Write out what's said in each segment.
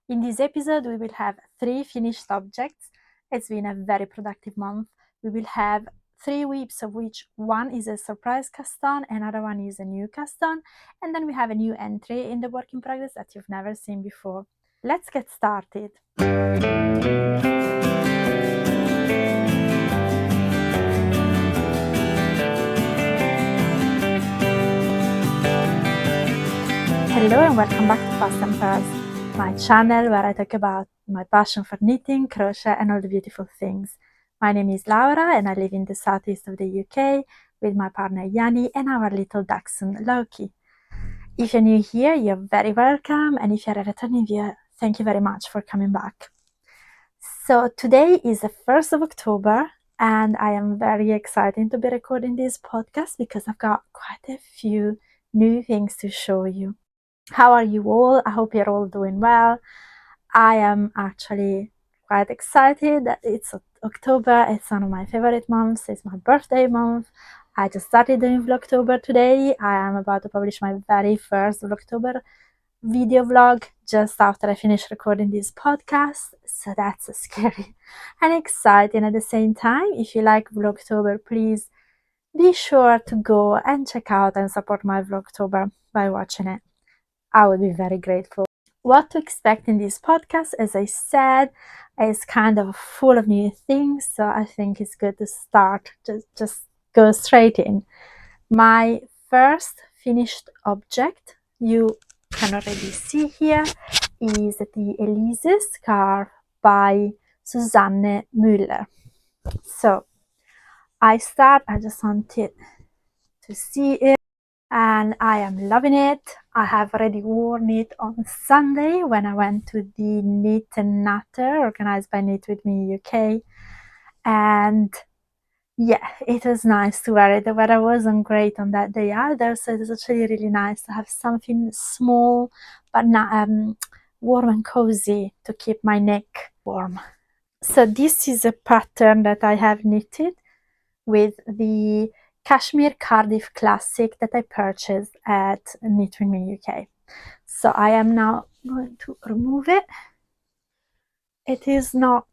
In this episode, we will have 3 finished objects. It's been a very productive month. We will have 3 whips, of which one is a surprise cast on, another one is a new cast on, and then we have a new entry in the work in progress that you've never seen before. Let's get started. Hello and welcome back to Past and Pearls, my channel where I talk about my passion for knitting, crochet and all the beautiful things. My name is Laura and I live in the southeast of the UK with my partner Yanni and our little dachshund Loki. If you're new here, you're very welcome, and if you're a returning viewer, thank you very much for coming back. So today is the 1st of October and I am very excited to be recording this podcast because I've got quite a few new things to show you. How are you all? I hope you're all doing well. I am actually quite excited that it's October. It's one of my favorite months. It's my birthday month. I just started doing Vlogtober today. I am about to publish my very first Vlogtober video vlog just after I finish recording this podcast. So that's scary and exciting at the same time. If you like Vlogtober, please be sure to go and check out and support my Vlogtober by watching it. I would be very grateful. What to expect in this podcast, as I said, is kind of full of new things, so I think it's good to start, just go straight in. My first finished object, you can already see here, is the Elise scarf by Susanne Müller. So I just wanted to see it. And I am loving it. I have already worn it on Sunday when I went to the Knit and Natter organized by Knit With Me UK, and yeah, it was nice to wear it. The weather wasn't great on that day either, so it was actually really nice to have something small but not warm and cozy to keep my neck warm. So this is a pattern that I have knitted with the Cashmere Cardiff Classic that I purchased at Knit With Me UK. So I am now going to remove it. It is not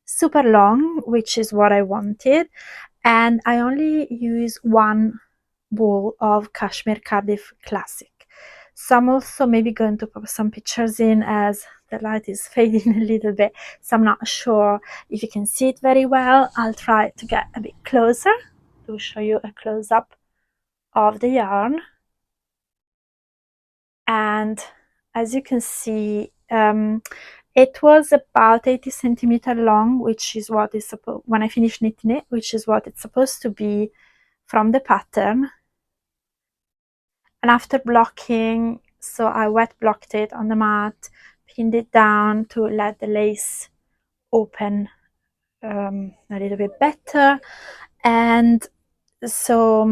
super long, which is what I wanted, and I only use one ball of Cashmere Cardiff Classic. So I'm also maybe going to put some pictures in as the light is fading a little bit, so I'm not sure if you can see it very well. I'll try to get a bit closer to show you a close-up of the yarn. And as you can see, it was about 80 centimeters long, which is what is supposed, when I finished knitting it, which is what it's supposed to be from the pattern. And after blocking, so I wet blocked it on the mat, pinned it down to let the lace open a little bit better, and so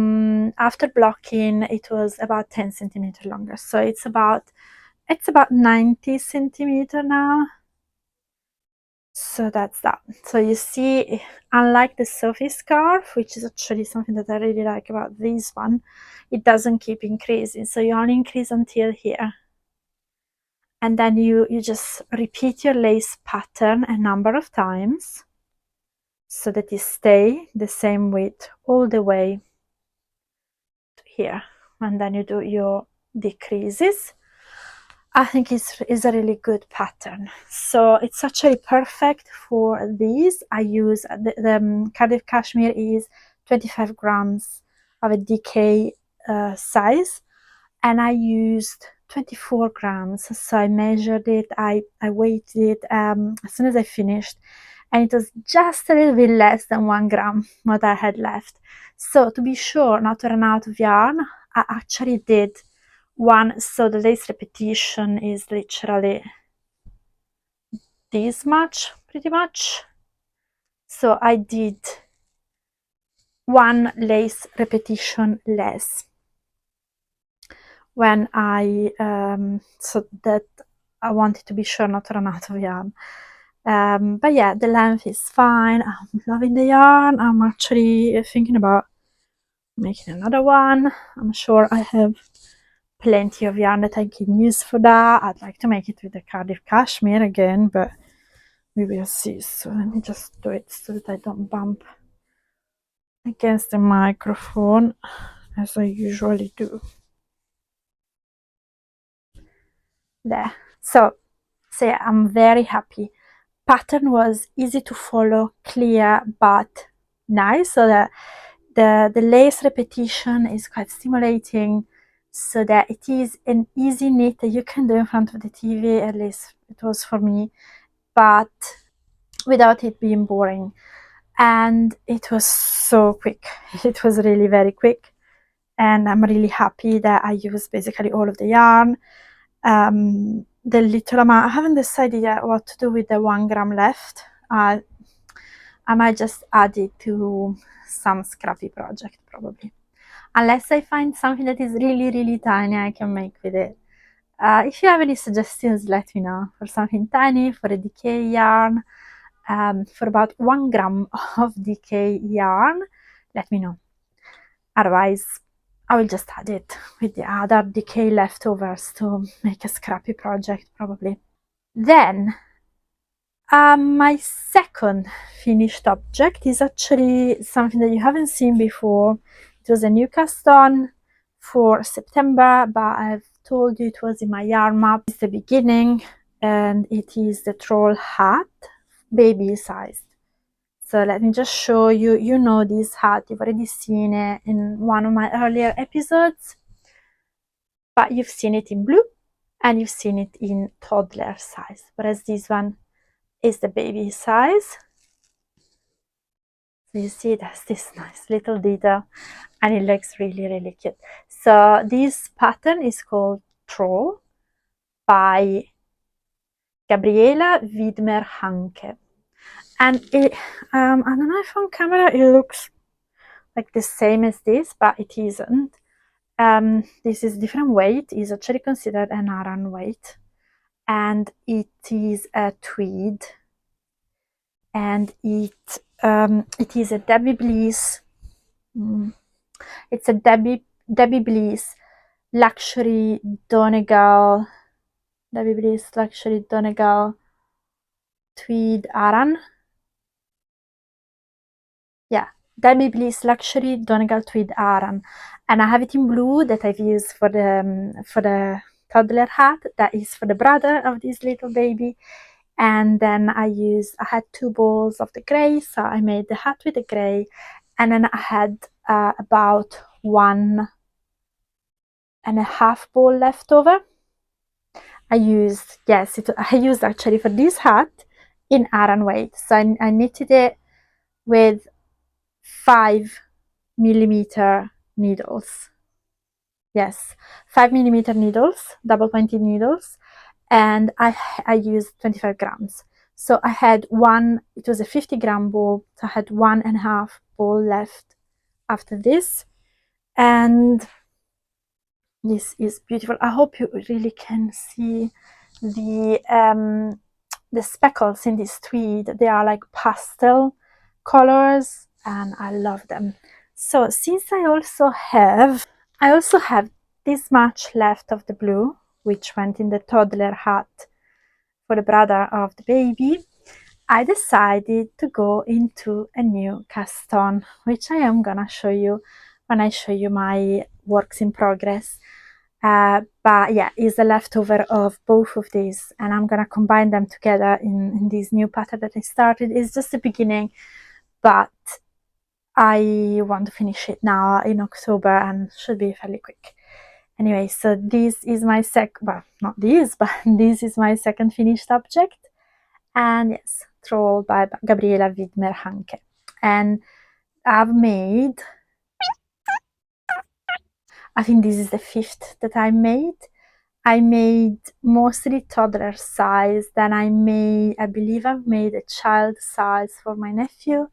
after blocking it was about 10 centimeters longer, so it's about 90 centimeters now. So that's that. So you see, unlike the Sophie scarf, which is actually something that I really like about this one, it doesn't keep increasing, so you only increase until here, and then you just repeat your lace pattern a number of times so that you stay the same width all the way to here, and then you do your decreases. I think it's a really good pattern, so it's actually perfect for these. I use the Cardiff Cashmere is 25 grams of a DK size, and I used 24 grams, so I measured it, I weighed it as soon as I finished, and it was just a little bit less than 1 gram what I had left. So to be sure not to run out of yarn, I actually did one, so the lace repetition is literally this much, pretty much. So I did one lace repetition less when I so that I wanted to be sure not to run out of yarn. But yeah, the length is fine. I'm loving the yarn. I'm actually thinking about making another one. I'm sure I have plenty of yarn that I can use for that. I'd like to make it with the Cardiff cashmere again, but we will see. So let me just do it so that I don't bump against the microphone as I usually do. There. So yeah, I'm very happy. Pattern was easy to follow, clear, but nice. So that the lace repetition is quite stimulating, so that it is an easy knit that you can do in front of the TV, at least it was for me, but without it being boring. And it was so quick. It was really very quick, and I'm really happy that I used basically all of the yarn. The little amount, I haven't decided yet what to do with the 1 gram left. I might just add it to some scrappy project probably, unless I find something that is really tiny I can make with it. If you have any suggestions, let me know for something tiny, for a decay yarn, for about 1 gram of decay yarn, let me know. Otherwise, I will just add it with the other decay leftovers to make a scrappy project probably. Then my second finished object is actually something that you haven't seen before. It was a new cast on for September, but I've told you it was in my yarn map. It's the beginning, and it is the troll hat, baby sized. So let me just show you. You know this hat, you've already seen it in one of my earlier episodes, but you've seen it in blue and you've seen it in toddler size, whereas this one is the baby size. So you see there's this nice little detail, and it looks really cute. So this pattern is called Troll by Gabriela Widmer Hanke, and it I don't know if on camera it looks like the same as this, but it isn't. This is different weight. It's actually considered an Aran weight, and it is a tweed, and it is a Debbie Bliss. It's a Debbie Bliss luxury Donegal. Debbie Bliss luxury Donegal tweed Aran. Yeah, Debbie Bliss luxury Donegal tweed Aran, and I have it in blue that I've used for the toddler hat. That is for the brother of this little baby. And then I had 2 balls of the grey, so I made the hat with the grey, and then I had about 1.5 ball left over. I used actually for this hat in Aran weight, so I knitted it with 5mm needles. Yes, 5mm needles, double pointed needles, and I used 25 grams. So I had it was a 50-gram ball, so I had 1.5 ball left after this, and this is beautiful. I hope you really can see the speckles in this tweed. They are like pastel colors, and I love them. So since I also have this much left of the blue, which went in the toddler hat for the brother of the baby, I decided to go into a new cast on, which I am gonna show you when I show you my works in progress. But yeah, it's a leftover of both of these, and I'm gonna combine them together in this new pattern that I started. It's just the beginning, but I want to finish it now in October and should be fairly quick. Anyway, so this is my this is my second finished object, and yes, Troll by Gabriela Widmer Hanke. And I think this is the 5th that I made. I made mostly toddler size, then I believe I've made a child size for my nephew,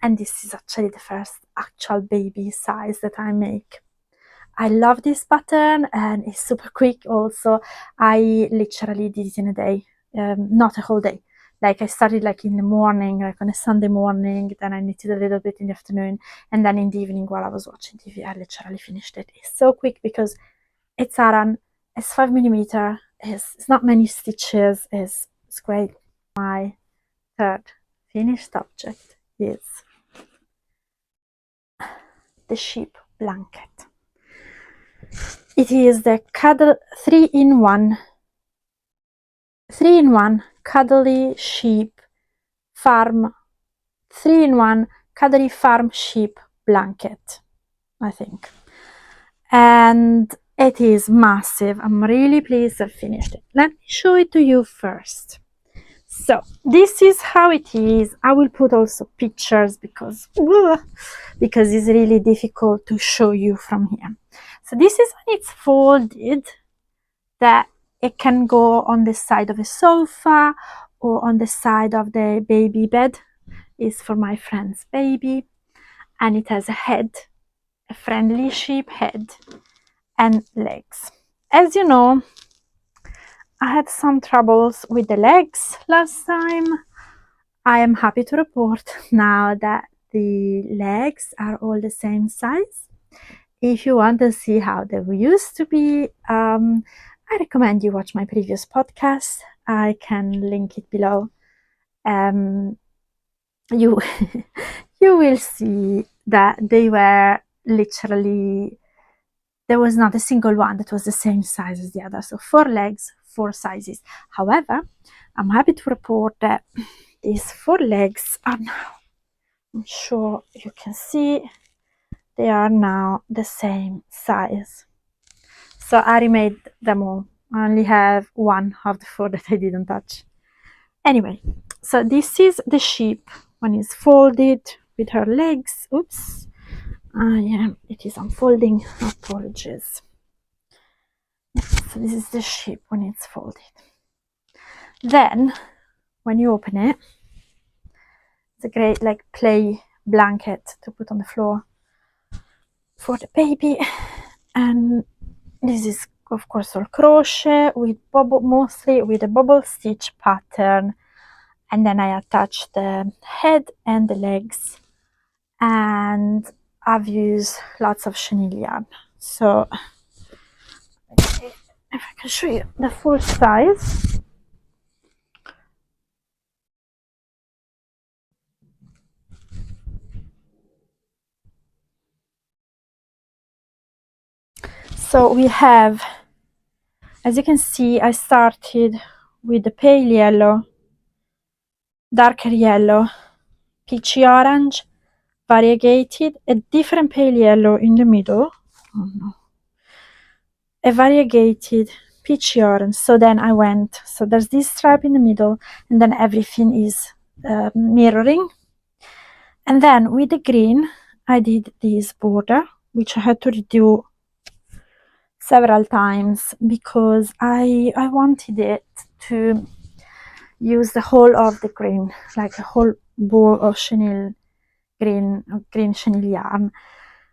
and this is actually the first actual baby size that I make. I love this pattern, and it's super quick also. I literally did it in a day, not a whole day. Like I started like in the morning, like on a Sunday morning, then I knitted a little bit in the afternoon, and then in the evening while I was watching TV, I literally finished it. It's so quick because It's Aran, it's 5mm, it's not many stitches, it's great. My third finished object is the sheep blanket. It is the Cuddle 3-in-1 cuddly sheep farm 3-in-1 cuddly farm sheep blanket, I think. And it is massive. I'm really pleased I finished it. Let me show it to you first. So this is how it is. I will put also pictures because it's really difficult to show you from here. So this is when it's folded, that it can go on the side of a sofa or on the side of the baby bed. It's for my friend's baby, and it has a head, a friendly sheep head, and legs. As you know, I had some troubles with the legs last time. I am happy to report now that the legs are all the same size. If you want to see how they used to be, I recommend you watch my previous podcast. I can link it below. You you will see that they were literally, there was not a single one that was the same size as the other. So 4 legs, 4 sizes. However, I'm happy to report that these 4 legs are now, I'm sure you can see, they are now the same size. So I remade them all. I only have 1 of the 4 that I didn't touch. Anyway, so this is the sheep when it's folded with her legs. Oops. Yeah, it is unfolding. Apologies. So this is the sheep when it's folded. Then, when you open it, it's a great like play blanket to put on the floor for the baby. And this is of course all crochet with mostly with a bubble stitch pattern. And then I attach the head and the legs, and I've used lots of chenille yarn. So if I can show you the full size. So we have, as you can see, I started with the pale yellow, darker yellow, peachy orange, variegated, a different pale yellow in the middle, a variegated peachy orange. So then I went, so there's this stripe in the middle, and then everything is mirroring. And then with the green, I did this border, which I had to redo several times because I wanted it to use the whole of the green, like a whole ball of chenille green chenille yarn.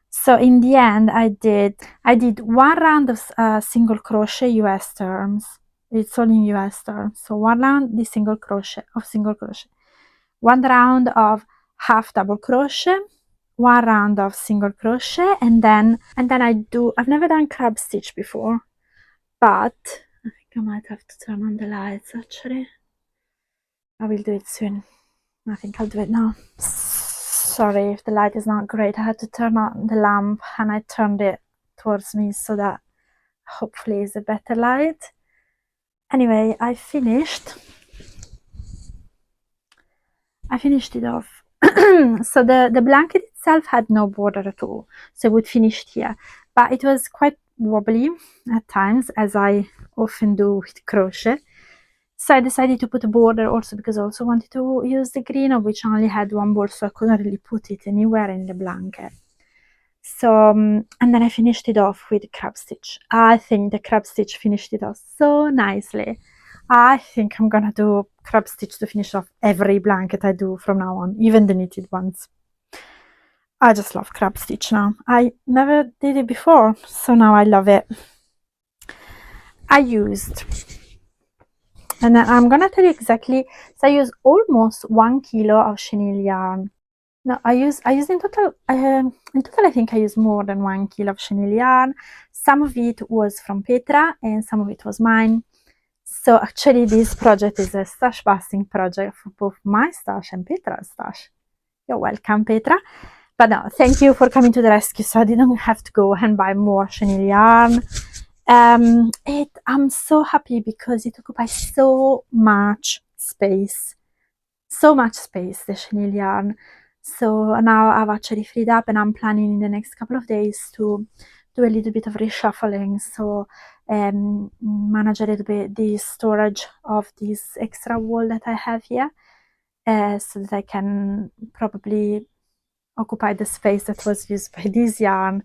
So in the end, I did 1 round of single crochet US terms. It's all in US terms. So 1 round the single crochet, 1 round of half double crochet, 1 round of single crochet, and then I've never done crab stitch before, but I think I might have to turn on the lights actually. I will do it soon. I think I'll do it now. Sorry if the light is not great. I had to turn on the lamp and I turned it towards me so that hopefully it's a better light. Anyway, I finished it off. So the blanket itself had no border at all, so it would finish here, but it was quite wobbly at times, as I often do with crochet. So I decided to put a border also because I also wanted to use the green, of which I only had 1 ball, so I couldn't really put it anywhere in the blanket. So and then I finished it off with crab stitch. I think the crab stitch finished it off so nicely. I think I'm gonna do crab stitch to finish off every blanket I do from now on, even the knitted ones. I just love crab stitch now. I never did it before, so now I love it. I used, and I'm gonna tell you exactly, so I used almost 1 kilo of chenille yarn. No, I use in total I think I use more than 1 kilo of chenille yarn. Some of it was from Petra and some of it was mine. So actually this project is a stash busting project for both my stash and Petra's stash. You're welcome, Petra. But no, thank you for coming to the rescue, so I didn't have to go and buy more chenille yarn. I'm so happy because it occupies so much space. So much space, the chenille yarn. So now I've actually freed up and I'm planning in the next couple of days to do a little bit of reshuffling. So manage a little bit the storage of this extra wool that I have here, so that I can probably occupy the space that was used by this yarn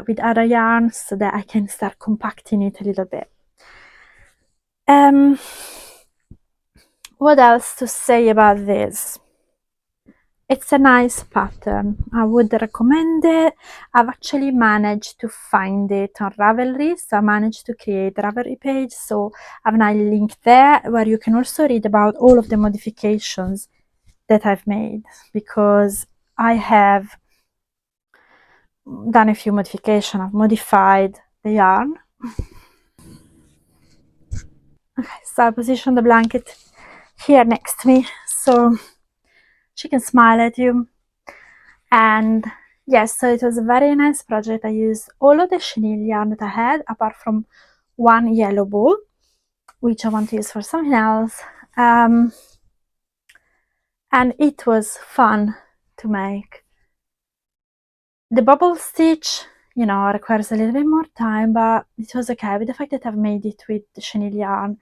with other yarns, so that I can start compacting it a little bit. What else to say about this? It's a nice pattern. I would recommend it. I've actually managed to find it on Ravelry, so I managed to create a Ravelry page, so I've now linked there where you can also read about all of the modifications that I've made, because I have done a few modifications. I've modified the yarn. Okay, so I position the blanket here next to me so she can smile at you. And yes, so it was a very nice project. I used all of the chenille yarn that I had, apart from one yellow ball, which I want to use for something else. And it was fun to make. The bubble stitch, requires a little bit more time, but it was okay with the fact that I've made it with the chenille yarn,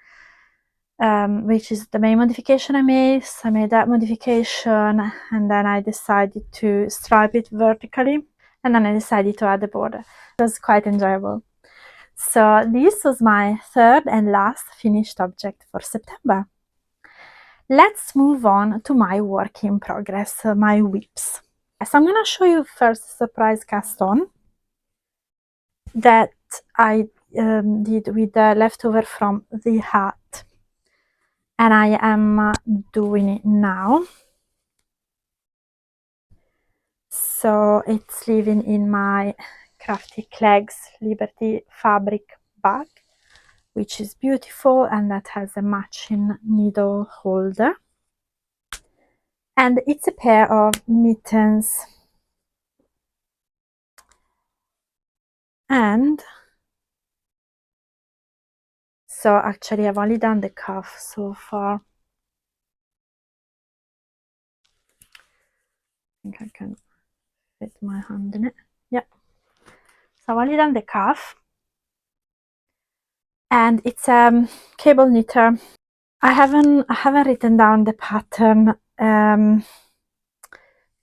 which is the main modification I made. So I made that modification, and then I decided to stripe it vertically, and then I decided to add the border. It was quite enjoyable. So this was my third and last finished object for September. Let's move on to my work in progress, my whips. So I'm going to show you first a surprise cast on that I did with the leftover from the hat, and I am doing it now. So it's living in my Crafty Clegs Liberty fabric bag, which is beautiful, and that has a matching needle holder. And it's a pair of mittens. And so actually I've only done the cuff so far. I think I can fit my hand in it. Yeah. So I've only done the cuff. And it's a cable knitter. I haven't written down the pattern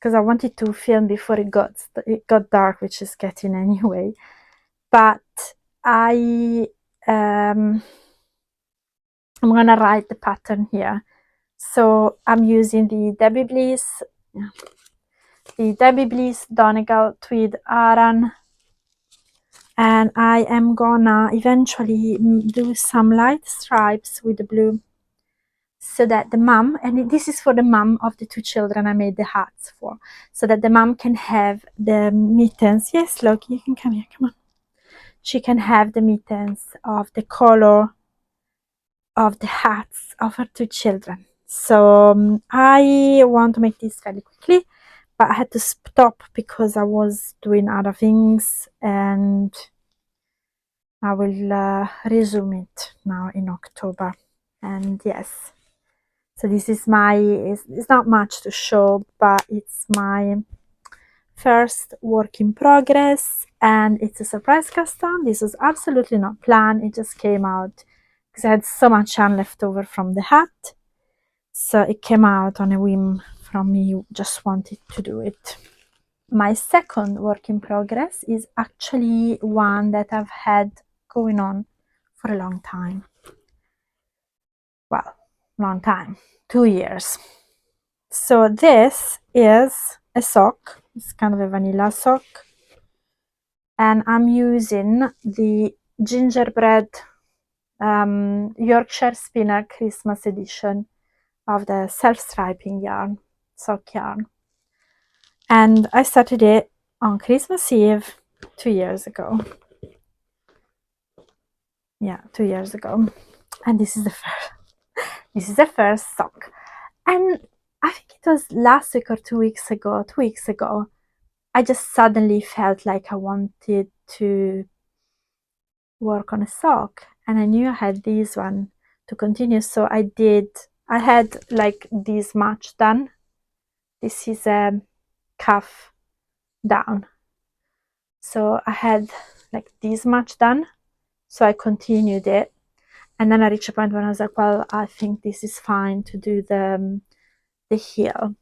because I wanted to film before it got dark, which is getting anyway. But I'm gonna write the pattern here. So I'm using the Debbie Bliss Donegal Tweed Aran, and I am gonna eventually do some light stripes with the blue, so that the mum, and this is for the mum of the two children I made the hats for, so that the mum can have the mittens. Yes, Loki, you can come here, come on. She can have the mittens of the color of the hats of her two children. So I want to make this fairly quickly, but I had to stop because I was doing other things, and I will resume it now in October. And yes, so this is it's not much to show, but it's my first work in progress, and it's a surprise cast on. This was absolutely not planned. It just came out because I had so much yarn left over from the hat. So it came out on a whim from me, just wanted to do it. My second work in progress is actually one that I've had going on for a long time. Well, long time, 2 years. So this is a sock. It's kind of a vanilla sock. And I'm using the Gingerbread Yorkshire Spinner Christmas edition of the self-striping yarn, sock yarn. and I started it on Christmas Eve 2 years ago. Yeah, 2 years ago, and this is the first sock. And I think it was last week or 2 weeks ago. 2 weeks ago, I just suddenly felt like I wanted to work on a sock, and I knew I had this one to continue, so I did. I had like this much done. This is a cuff down, so I had like this much done, so I continued it, and then I reached a point when I was like, well, I think this is fine to do the heel.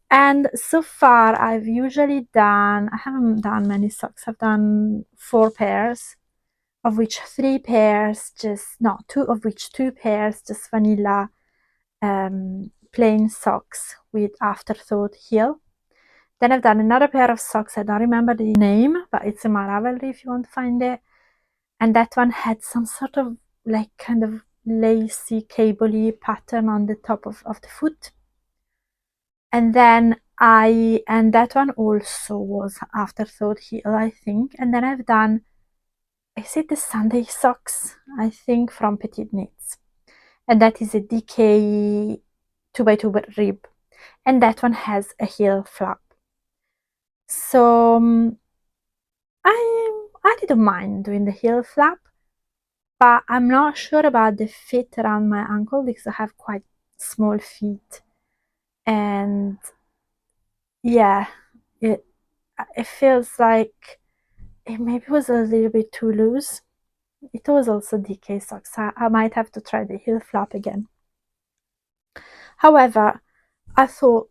And so far I've usually done, I haven't done many socks, I've done 4 pairs, of which 3 pairs just, no, 2 of which 2 pairs just vanilla plain socks with afterthought heel. Then I've done another pair of socks, I don't remember the name, but it's in my Ravelry if you want to find it. And that one had some sort of like kind of lacy, cabley pattern on the top of the foot. And then and that one also was afterthought heel, I think. And then I've done, is it the Sunday socks? I think from Petite Knits. And that is a DK 2x2 rib. And that one has a heel flap. So I didn't mind doing the heel flap, but I'm not sure about the fit around my ankle because I have quite small feet. And yeah, it feels like it maybe was a little bit too loose. It was also DK socks, so I might have to try the heel flap again. However, I thought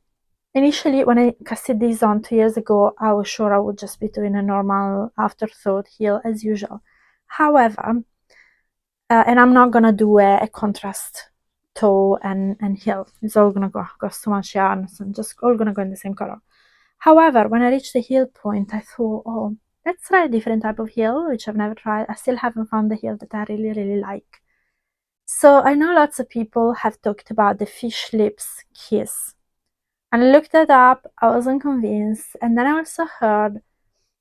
initially when I casted these on 2 years ago, I was sure I would just be doing a normal afterthought heel as usual. However, and I'm not gonna do a contrast toe and heel. It's all gonna cost too much yarn, so I'm just all gonna go in the same color. However, when I reached the heel point, I thought, oh, let's try a different type of heel, which I've never tried. I still haven't found the heel that I really, really like. So I know lots of people have talked about the fish lips kiss. And I looked it up, I wasn't convinced. And then I also heard,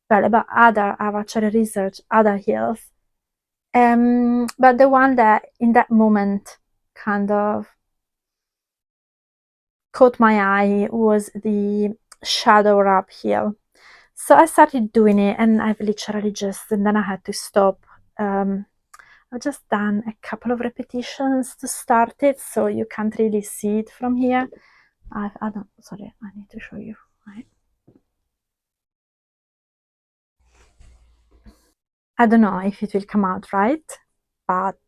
well, about I've actually researched other heels. But the one that in that moment kind of caught my eye was the shadow wrap heel. So I started doing it, and I've literally just, and then I had to stop. I've just done a couple of repetitions to start it, so you can't really see it from here. I don't, sorry, I need to show you. Right. I don't know if it will come out right, but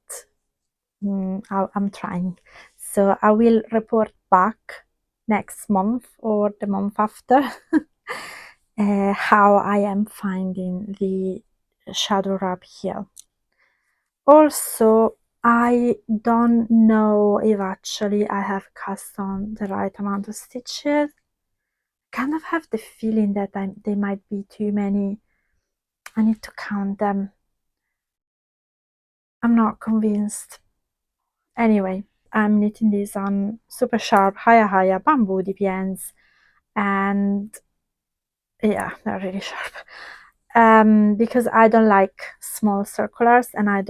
I'm trying. So I will report back next month or the month after how I am finding the shadow wrap here. Also, I don't know if actually I have cast on the right amount of stitches. Kind of have the feeling that they might be too many. I need to count them. I'm not convinced. Anyway, I'm knitting these on super sharp higher bamboo DPNs, and yeah, they're really sharp. Because I don't like small circulars, and I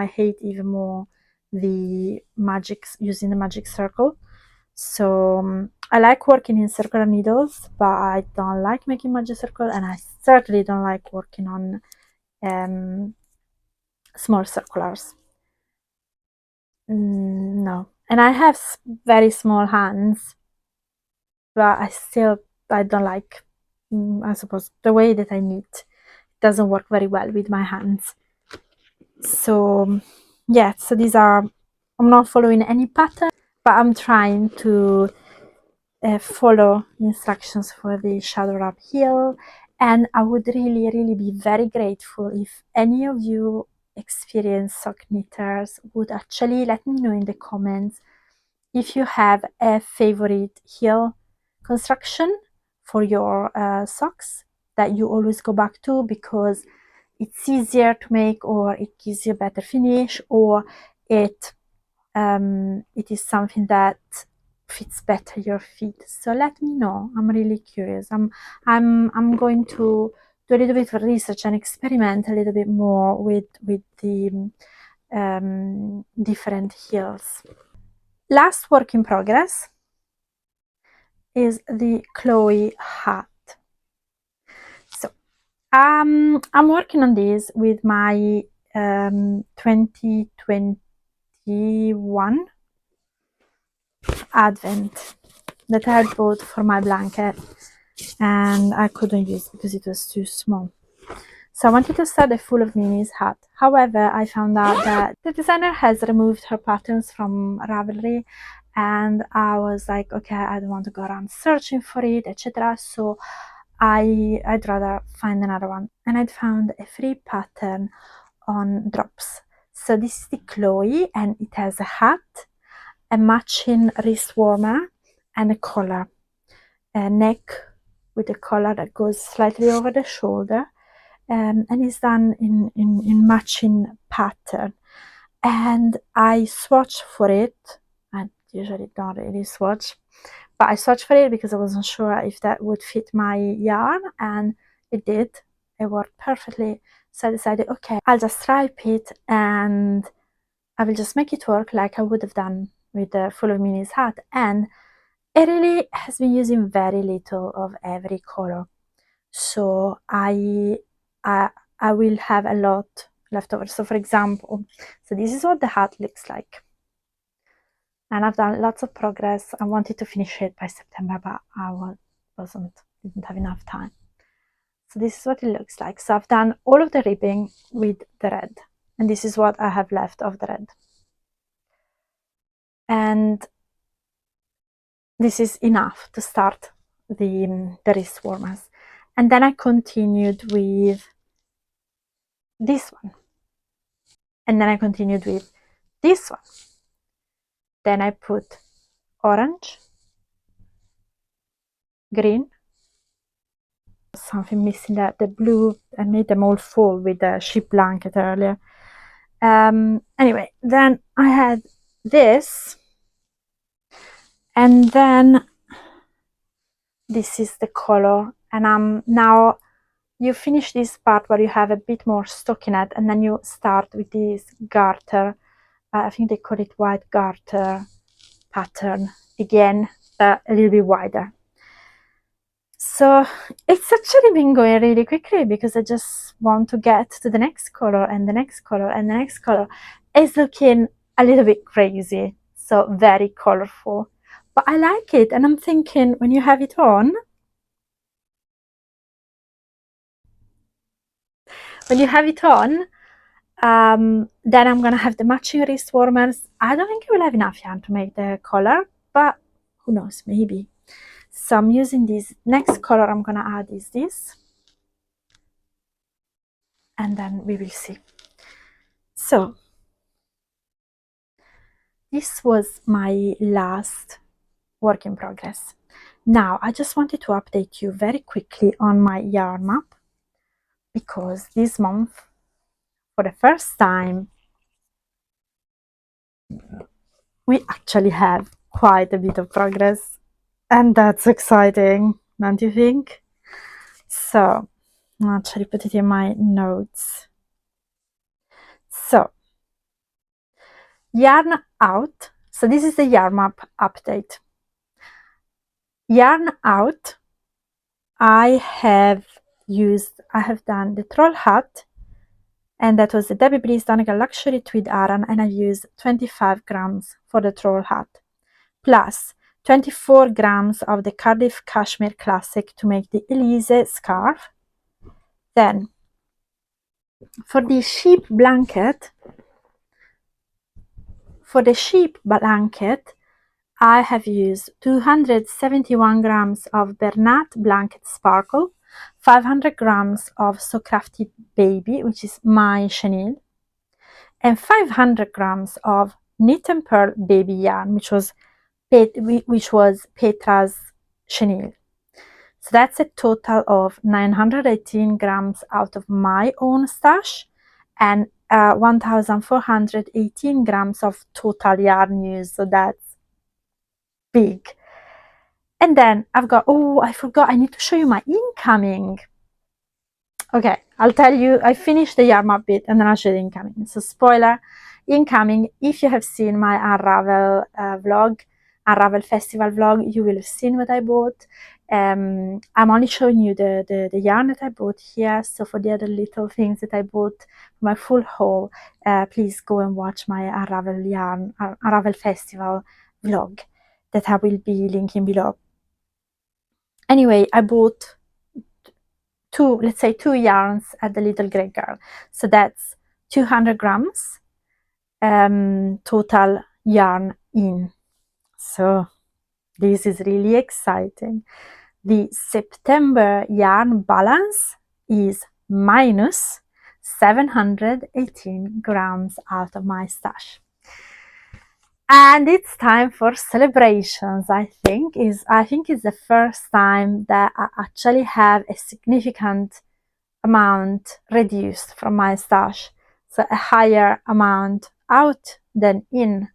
hate even more the using the magic circle. So I like working in circular needles, but I don't like making magic circle, and I certainly don't like working on small circulars. No, and I have very small hands, but I don't like, I suppose, the way that I knit doesn't work very well with my hands. So yeah, so I'm not following any pattern, but I'm trying to follow instructions for the shadow wrap heel. And I would really, really be very grateful if any of you experienced sock knitters would actually let me know in the comments if you have a favorite heel construction for your socks that you always go back to because it's easier to make, or it gives you a better finish, or it is something that fits better your feet. So let me know. I'm really curious. I'm going to do a little bit of research and experiment a little bit more with the different heels. Last work in progress is the Chloe hat. So I'm working on this with my 2021 Advent that I had bought for my blanket, and I couldn't use because it was too small. So I wanted to start a full of Mimi's hat. However, I found out that the designer has removed her patterns from Ravelry, and I was like, okay, I don't want to go around searching for it, etc. So I'd rather find another one, and I'd found a free pattern on Drops. So this is the Chloe, and it has a hat, a matching wrist warmer, and a collar, a neck with a collar that goes slightly over the shoulder, and it's done in matching pattern. And I swatched for it. I usually don't really swatch, but I swatched for it because I wasn't sure if that would fit my yarn, and it did. It worked perfectly. So I decided, okay, I'll just stripe it and I will just make it work like I would have done with the Full of Minis hat. And it really has been using very little of every color. So I will have a lot left over. So for example, so this is what the hat looks like. And I've done lots of progress. I wanted to finish it by September, but I didn't have enough time. So this is what it looks like. So I've done all of the ribbing with the red, and this is what I have left of the red. And this is enough to start the wrist warmers. And then I continued with this one. And then I continued with this one. Then I put orange, green, something missing there, the blue. I made them all fall with the sheep blanket earlier. Anyway, then I had this, and then this is the color. And now you finish this part where you have a bit more stockinette, and then you start with this garter. I think they call it white garter pattern again, a little bit wider. So it's actually been going really quickly because I just want to get to the next color and the next color and the next color. It's looking a little bit crazy, so very colorful, but I like it. And I'm thinking, when you have it on, then I'm gonna have the matching wrist warmers. I don't think I will have enough yarn to make the collar, but who knows, maybe. So I'm using this. Next color I'm gonna add is this, and then we will see. So this was my last work in progress. Now I just wanted to update you very quickly on my yarn map, because this month, for the first time, we actually have quite a bit of progress, and that's exciting, don't you think? So I'll actually put it in my notes. So yarn out. So this is the yarn map update. Yarn out, I have done the troll hat, and that was the Debbie Breeze Donegal Luxury Tweed Aran, and I've used 25 grams for the troll hat, plus 24 grams of the Cardiff Cashmere Classic to make the Elise scarf. Then for the sheep blanket, I have used 271 grams of Bernat Blanket Sparkle, 500 grams of So Crafty Baby, which is my chenille, and 500 grams of Knit and Pearl Baby yarn, which was Petra's chenille. So that's a total of 918 grams out of my own stash, and 1,418 grams of total yarn used. So that's big. And then I've got, oh, I forgot, I need to show you my incoming. Okay, I'll tell you, I finished the yarn map bit and then I'll show you the incoming. So spoiler, incoming, if you have seen my Unravel vlog, Unravel festival vlog, you will have seen what I bought. I'm only showing you the yarn that I bought here. So for the other little things that I bought, my full haul, please go and watch my Unravel festival vlog that I will be linking below. Anyway, I bought let's say two yarns at the Little Grey Girl. So that's 200 grams total yarn in. So this is really exciting. The September yarn balance is minus 718 grams out of my stash. And it's time for celebrations. I think it's the first time that I actually have a significant amount reduced from my stash, so a higher amount out than in,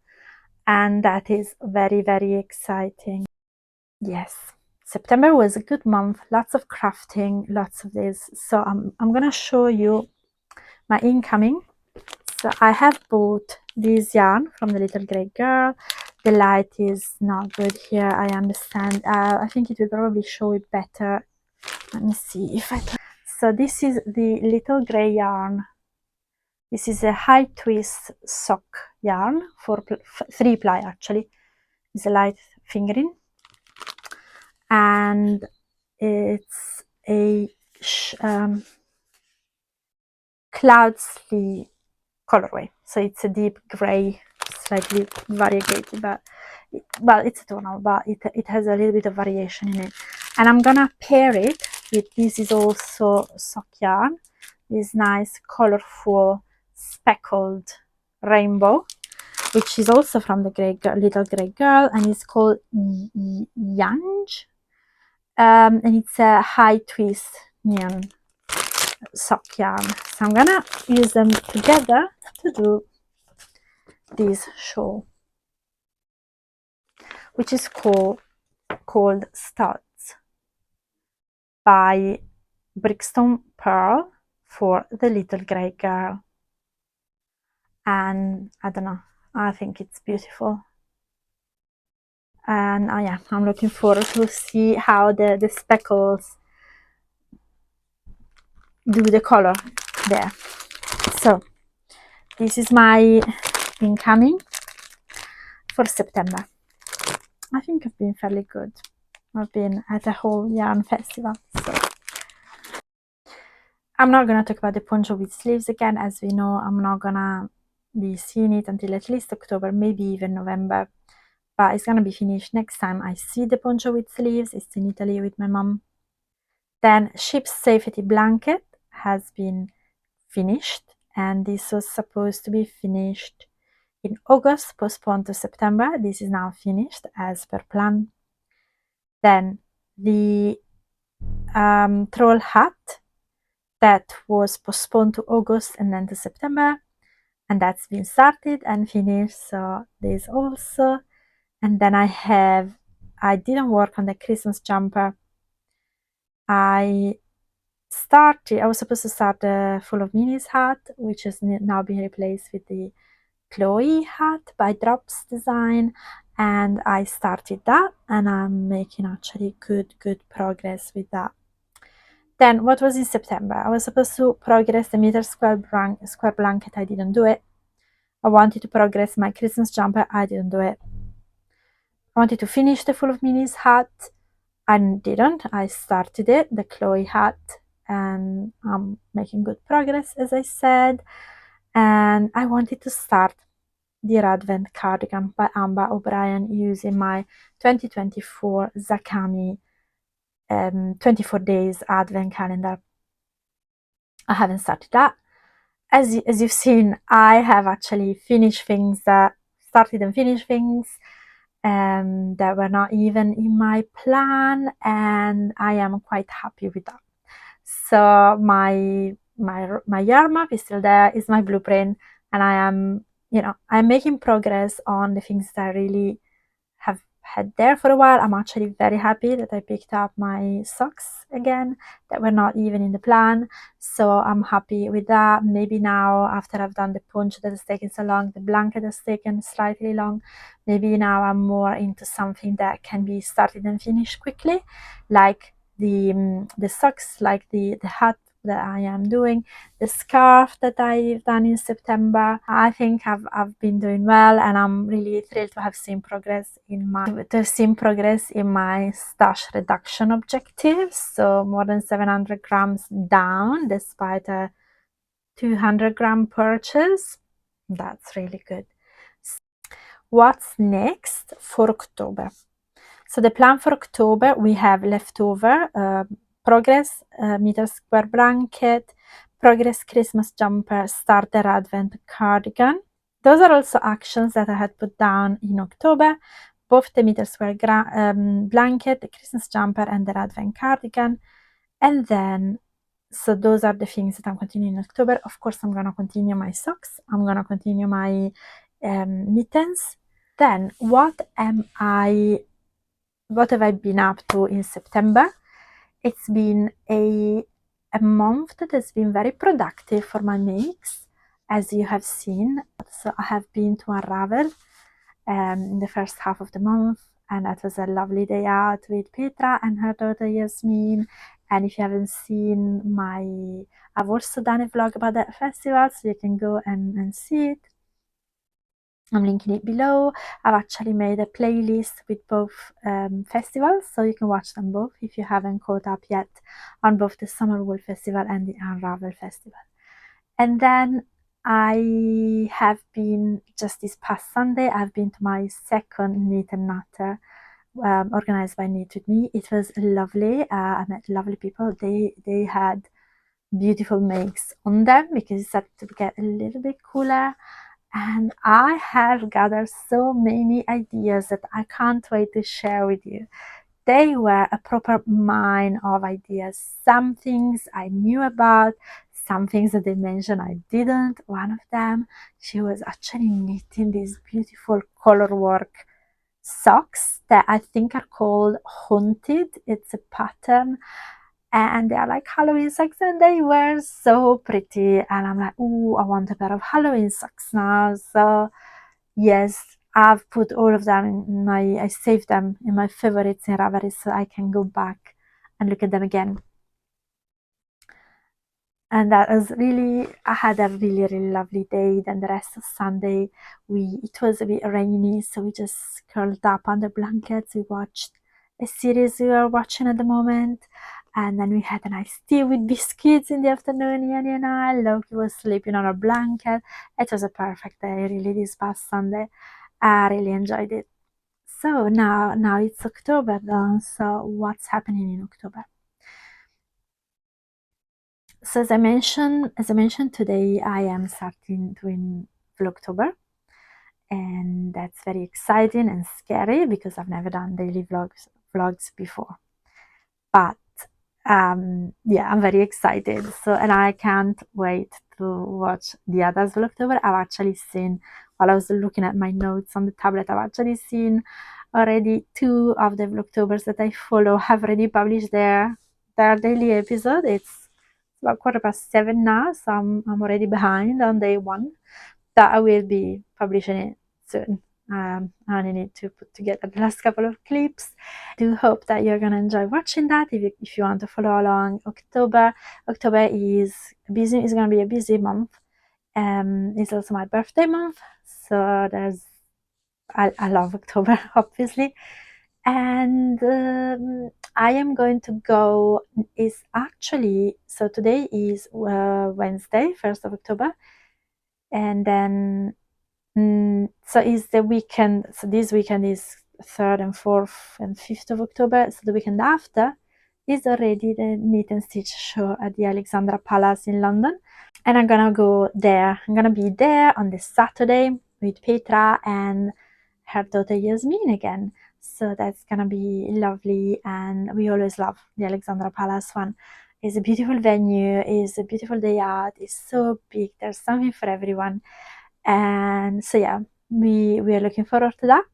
and that is very, very exciting. Yes, September was a good month, lots of crafting, lots of this. So I'm gonna show you my incoming. So I have bought this yarn from the Little Grey Girl. The light is not good here, I understand. I think it will probably show it better. Let me see if I can. So this is the Little Grey yarn. This is a high twist sock yarn for 3 ply actually. It's a light fingering, and it's a cloud sleeve colorway. So it's a deep grey, slightly variegated, but it's tonal, but it has a little bit of variation in it. And I'm gonna pair it with, this is also sock yarn, this nice colorful speckled rainbow, which is also from the Little Grey Girl, and it's called Yanj, and it's a high twist neon sock yarn. So I'm gonna use them together to do this shawl, which is called Studs by Brixton Pearl for the Little Grey Girl. And I don't know, I think it's beautiful. And yeah, I'm looking forward to see how the speckles do the color there. So this is my incoming for September. I think I've been fairly good. I've been at a whole yarn festival. So I'm not gonna talk about the poncho with sleeves again. As we know, I'm not gonna be seeing it until at least October, maybe even November. But it's gonna be finished next time I see the poncho with sleeves. It's in Italy with my mom. Then ship's safety blanket has been finished, and this was supposed to be finished in August, postponed to September. This is now finished as per plan. Then the troll hat, that was postponed to August and then to September, and that's been started and finished. So this also. And then I didn't work on the Christmas jumper. I was supposed to start the Full of Minis hat, which has now been replaced with the Chloe hat by Drops Design, and I started that, and I'm making actually good progress with that. Then what was in September? I was supposed to progress the meter square blanket. I didn't do it. I wanted to progress my Christmas jumper. I didn't do it. I wanted to finish the Full of Minis hat. I didn't. I started it, the Chloe hat, and I'm making good progress, as I said. And I wanted to start Dear Advent cardigan by Amba O'Brien using my 2024 Zakami 24 days advent calendar. I haven't started that. As you've seen, I have actually finished things that started and finished things that were not even in my plan, and I am quite happy with that. So my yarn map is still there, is my blueprint, and I am, I'm making progress on the things that I really have had there for a while. I'm actually very happy that I picked up my socks again that were not even in the plan, so I'm happy with that. Maybe now, after I've done the punch that has taken so long, the blanket has taken slightly long, maybe now I'm more into something that can be started and finished quickly, like the socks, like the hat that I am doing, the scarf that I've done in September. I think I've been doing well, and I'm really thrilled to have seen progress in my stash reduction objectives. So more than 700 grams down despite a 200 gram purchase. That's really good. What's next for October? So the plan for October, we have leftover Progress meter square blanket, Progress Christmas jumper, starter advent cardigan. Those are also actions that I had put down in October, both the meter square blanket, the Christmas jumper, and the advent cardigan. And then, so those are the things that I'm continuing in October. Of course, I'm gonna continue my socks. I'm gonna continue my mittens. Then, what have I been up to in September? It's been a month that has been very productive for my makes, as you have seen. So I have been to Unravel in the first half of the month, and that was a lovely day out with Petra and her daughter Yasmin. And if you haven't seen I've also done a vlog about that festival, so you can go and see it. I'm linking it below. I've actually made a playlist with both festivals, so you can watch them both if you haven't caught up yet on both the Summer Wool Festival and the Unravel Festival. And then I have been, just this past Sunday, I've been to my second Knit and Natter organized by Knit With Me. It was lovely. I met lovely people. They had beautiful makes on them because it started to get a little bit cooler. And I have gathered so many ideas that I can't wait to share with you. They were a proper mine of ideas. Some things I knew about, some things that they mentioned I didn't. One of them, she was actually knitting these beautiful color work socks that I think are called Haunted. It's a pattern, and they are like Halloween socks, and they were so pretty. And I'm like, oh, I want a pair of Halloween socks now. So yes, I've put all of them in I saved them in my favorites in Ravelry, so I can go back and look at them again. And that was really, I had a really lovely day. Then the rest of Sunday, it was a bit rainy, so we just curled up under blankets. We watched a series we are watching at the moment, and then we had a nice tea with biscuits in the afternoon. Yanni and I, Loki was sleeping on a blanket. It was a perfect day, really, this past Sunday. I really enjoyed it. So now it's October, though. So what's happening in October? So as I mentioned today, I am starting doing Vlogtober, and that's very exciting and scary because I've never done daily vlogs before. But yeah, I'm very excited. So, and I can't wait to watch the others Vlogtober. I've actually seen, while I was looking at my notes on the tablet, I've actually seen already 2 of the Vlogtobers that I follow have already published their daily episode. It's about 7:15 now, so I'm already behind on day 1. That I will be publishing it soon. I only need to put together the last couple of clips. I do hope that you're gonna enjoy watching that. If you want to follow along, October is gonna be a busy month. It's also my birthday month, so I love October, obviously. And I am going to go, so today is Wednesday, 1st of October, and then so is the weekend, so this weekend is 3rd and 4th and 5th of October, so the weekend after is already the Knit and Stitch show at the Alexandra Palace in London, and I'm gonna go there. I'm gonna be there on this Saturday with Petra and her daughter Yasmin again. So that's gonna be lovely, and we always love the Alexandra Palace one. It's a beautiful venue, it's a beautiful day out, it's so big, there's something for everyone. And so yeah, we are looking forward to that.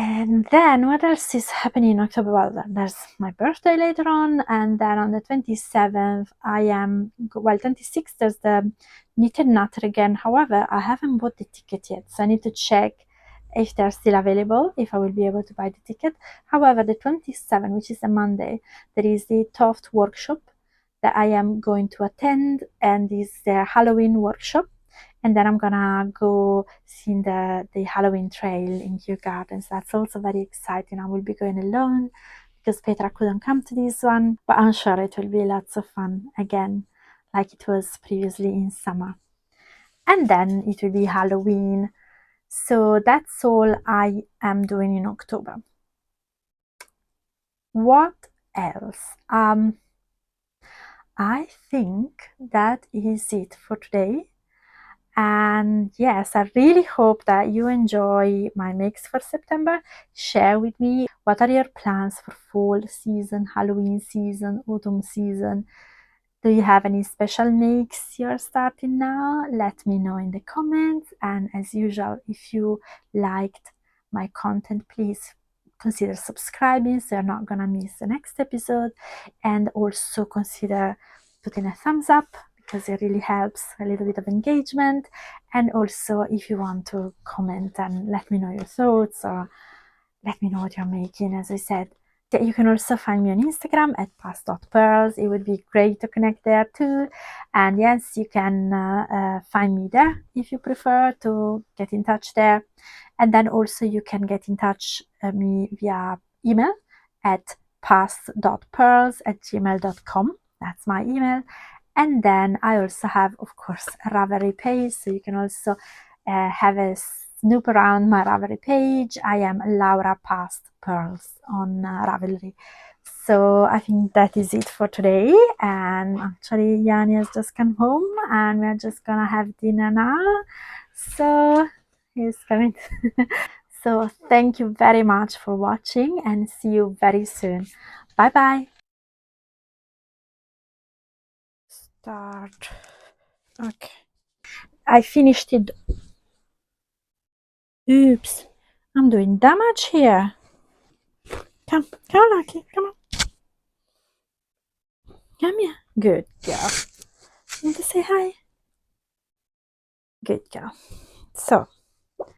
And then what else is happening in October? Well, there's my birthday later on, and then on the 27th, 26th, there's the Knitted Nutter again. However, I haven't bought the ticket yet, so I need to check if they're still available, if I will be able to buy the ticket. However, the 27th, which is a Monday, there is the Toft workshop that I am going to attend, and is the Halloween workshop. And then I'm gonna go see the Halloween trail in Kew Gardens. That's also very exciting. I will be going alone because Petra couldn't come to this one, but I'm sure it will be lots of fun again, like it was previously in summer. And then it will be Halloween. So that's all I am doing in October. What else? I think that is it for today. And yes, I really hope that you enjoy my mix for September. Share with me what are your plans for fall season, Halloween season, autumn season. Do you have any special makes you're starting now? Let me know in the comments. And as usual, if you liked my content, please consider subscribing so you're not gonna miss the next episode. And also consider putting a thumbs up because it really helps a little bit of engagement. And also if you want to comment and let me know your thoughts or let me know what you're making. As I said, you can also find me on Instagram at past.pearls. It would be great to connect there too. And yes, you can find me there if you prefer to get in touch there. And then also you can get in touch me via email at past.pearls@gmail.com. That's my email. And then I also have, of course, a Ravelry page, so you can also have a snoop around my Ravelry page. I am Laura Past Pearls on Ravelry. So I think that is it for today. And actually, Yanni has just come home, and we're just gonna have dinner now. So he's coming. So thank you very much for watching, and see you very soon. Bye bye. Start. Okay. I finished it. Oops. I'm doing damage here. Come, Lucky. Come on. Come here. Good girl. Want to say hi? Good girl. So,